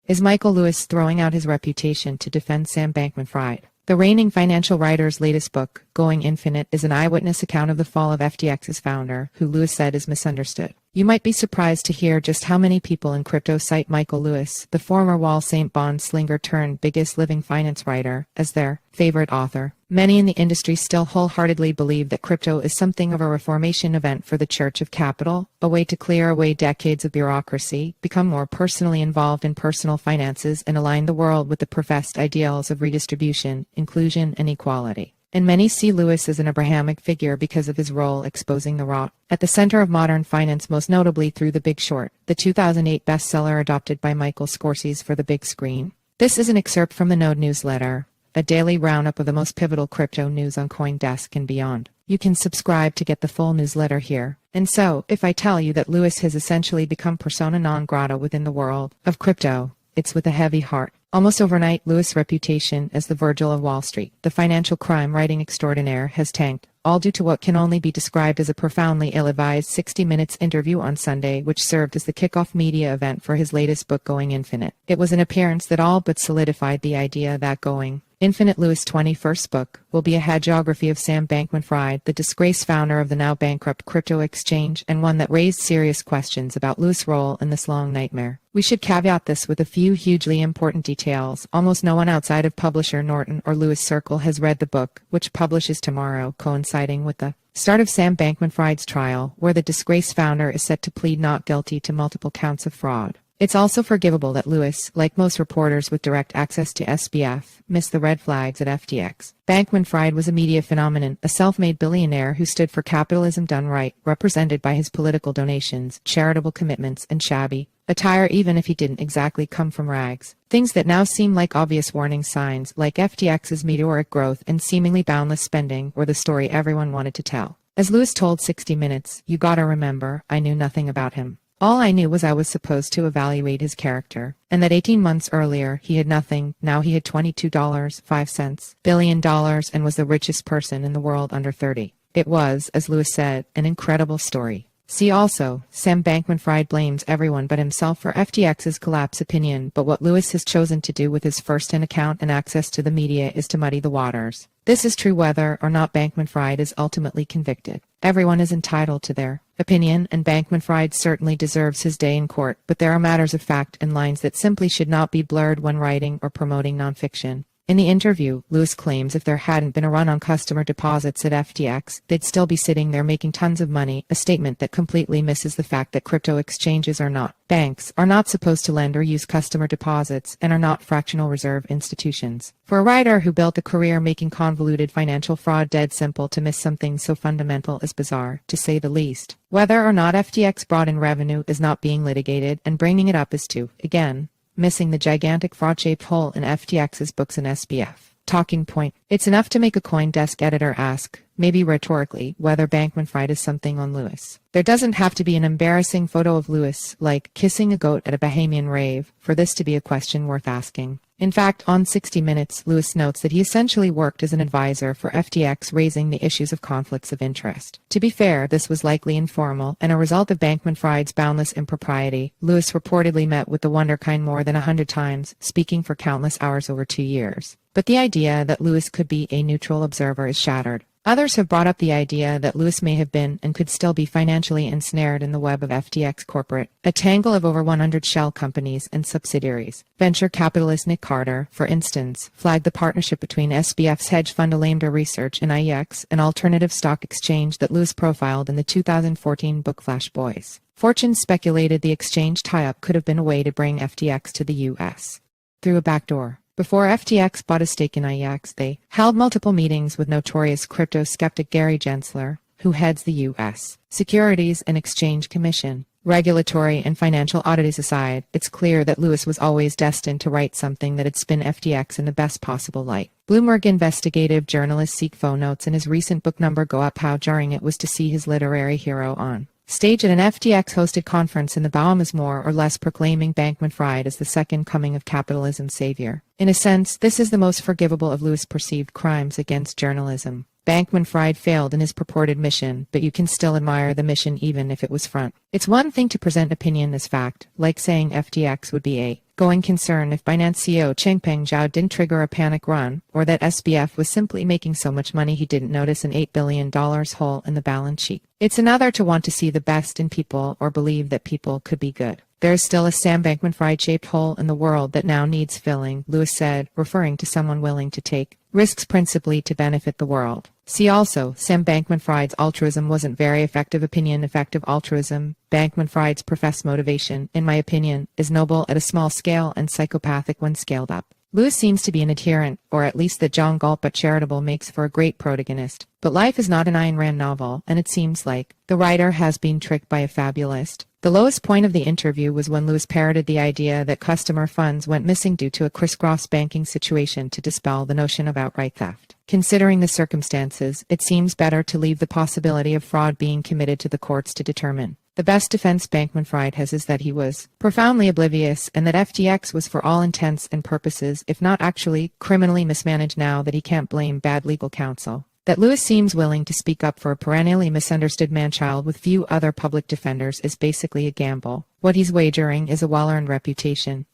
Is Michael Lewis throwing out his reputation to defend Sam Bankman-Fried? The reigning financial writer's latest book, Going Infinite, is an eyewitness account of the fall of FTX's founder, who Lewis said is misunderstood. You might be surprised to hear just how many people in crypto cite Michael Lewis, the former Wall St. Bond slinger turned biggest living finance writer, as their favorite author. Many in the industry still wholeheartedly believe that crypto is something of a reformation event for the Church of Capital, a way to clear away decades of bureaucracy, become more personally involved in personal finances, and align the world with the professed ideals of redistribution, inclusion, and equality. And many see Lewis as an Abrahamic figure because of his role exposing the rot at the center of modern finance, most notably through The Big Short, the 2008 bestseller adopted by Michael Scorsese for the big screen. This is an excerpt from the Node newsletter, a daily roundup of the most pivotal crypto news on CoinDesk and beyond. You can subscribe to get the full newsletter here. And so, if I tell you that Lewis has essentially become persona non grata within the world of crypto, it's with a heavy heart. Almost overnight, Lewis' reputation as the Virgil of Wall Street, the financial crime writing extraordinaire, has tanked, all due to what can only be described as a profoundly ill-advised 60 Minutes interview on Sunday, which served as the kickoff media event for his latest book, Going Infinite. It was an appearance that all but solidified the idea that Going Infinite, Lewis' 21st book, will be a hagiography of Sam Bankman-Fried, the disgraced founder of the now bankrupt crypto exchange, and one that raised serious questions about Lewis' role in this long nightmare. We should caveat this with a few hugely important details. Almost no one outside of publisher Norton or Lewis Circle has read the book, which publishes tomorrow, coinciding with the start of Sam Bankman-Fried's trial, where the disgraced founder is set to plead not guilty to multiple counts of fraud. It's also forgivable that Lewis, like most reporters with direct access to SBF, missed the red flags at FTX. Bankman-Fried was a media phenomenon, a self-made billionaire who stood for capitalism done right, represented by his political donations, charitable commitments, and shabby attire, even if he didn't exactly come from rags. Things that now seem like obvious warning signs, like FTX's meteoric growth and seemingly boundless spending, were the story everyone wanted to tell. As Lewis told 60 Minutes, "You gotta remember, I knew nothing about him. All I knew was I was supposed to evaluate his character, and that 18 months earlier he had nothing. Now he had $22.05 billion and was the richest person in the world under 30. It was, as Lewis said, an incredible story." See also, Sam Bankman-Fried blames everyone but himself for FTX's collapse opinion, but what Lewis has chosen to do with his first-hand account and access to the media is to muddy the waters. This is true whether or not Bankman-Fried is ultimately convicted. Everyone is entitled to their opinion, and Bankman-Fried certainly deserves his day in court, but there are matters of fact and lines that simply should not be blurred when writing or promoting nonfiction. In the interview, Lewis claims if there hadn't been a run on customer deposits at FTX, they'd still be sitting there making tons of money, a statement that completely misses the fact that crypto exchanges are not banks, are not supposed to lend or use customer deposits, and are not fractional reserve institutions. For a writer who built a career making convoluted financial fraud dead simple, to miss something so fundamental is bizarre, to say the least. Whether or not FTX brought in revenue is not being litigated, and bringing it up is too, again, missing the gigantic fraud-shaped hole in FTX's books and SBF. Talking point. It's enough to make a CoinDesk editor ask, maybe rhetorically, whether Bankman-Fried is something on Lewis. There doesn't have to be an embarrassing photo of Lewis, like kissing a goat at a Bahamian rave, for this to be a question worth asking. In fact, on 60 Minutes, Lewis notes that he essentially worked as an advisor for FTX, raising the issues of conflicts of interest. To be fair, this was likely informal, and a result of Bankman-Fried's boundless impropriety. Lewis reportedly met with the wonderkind more than 100 times, speaking for countless hours over 2 years. But the idea that Lewis could be a neutral observer is shattered. Others have brought up the idea that Lewis may have been and could still be financially ensnared in the web of FTX corporate, a tangle of over 100 shell companies and subsidiaries. Venture capitalist Nick Carter, for instance, flagged the partnership between SBF's hedge fund Alameda Research and IEX, an alternative stock exchange that Lewis profiled in the 2014 book Flash Boys. Fortune speculated the exchange tie-up could have been a way to bring FTX to the U.S. through a backdoor. Before FTX bought a stake in IEX, they held multiple meetings with notorious crypto skeptic Gary Gensler, who heads the U.S. Securities and Exchange Commission. Regulatory and financial oddities aside, it's clear that Lewis was always destined to write something that'd spin FTX in the best possible light. Bloomberg investigative journalist Seek notes in his recent book Number Go Up how jarring it was to see his literary hero on stage at an FTX-hosted conference in the Bahamas, more or less proclaiming Bankman-Fried as the second coming of capitalism's savior. In a sense, this is the most forgivable of Lewis' perceived crimes against journalism. Bankman-Fried failed in his purported mission, but you can still admire the mission even if it was front. It's one thing to present opinion as fact, like saying FTX would be a going concern if Binance CEO Changpeng Zhao didn't trigger a panic run, or that SBF was simply making so much money he didn't notice an $8 billion hole in the balance sheet. It's another to want to see the best in people or believe that people could be good. There is still a Sam Bankman-Fried-shaped hole in the world that now needs filling, Lewis said, referring to someone willing to take risks principally to benefit the world. See also, Sam Bankman-Fried's altruism wasn't very effective opinion. Effective altruism. Bankman-Fried's professed motivation, in my opinion, is noble at a small scale and psychopathic when scaled up. Lewis seems to be an adherent, or at least that John Galt but charitable makes for a great protagonist. But life is not an Ayn Rand novel, and it seems like the writer has been tricked by a fabulist. The lowest point of the interview was when Lewis parroted the idea that customer funds went missing due to a crisscross banking situation to dispel the notion of outright theft. Considering the circumstances, it seems better to leave the possibility of fraud being committed to the courts to determine. The best defense Bankman-Fried has is that he was profoundly oblivious and that FTX was for all intents and purposes, if not actually, criminally mismanaged now that he can't blame bad legal counsel. That Lewis seems willing to speak up for a perennially misunderstood man-child with few other public defenders is basically a gamble. What he's wagering is a well-earned reputation.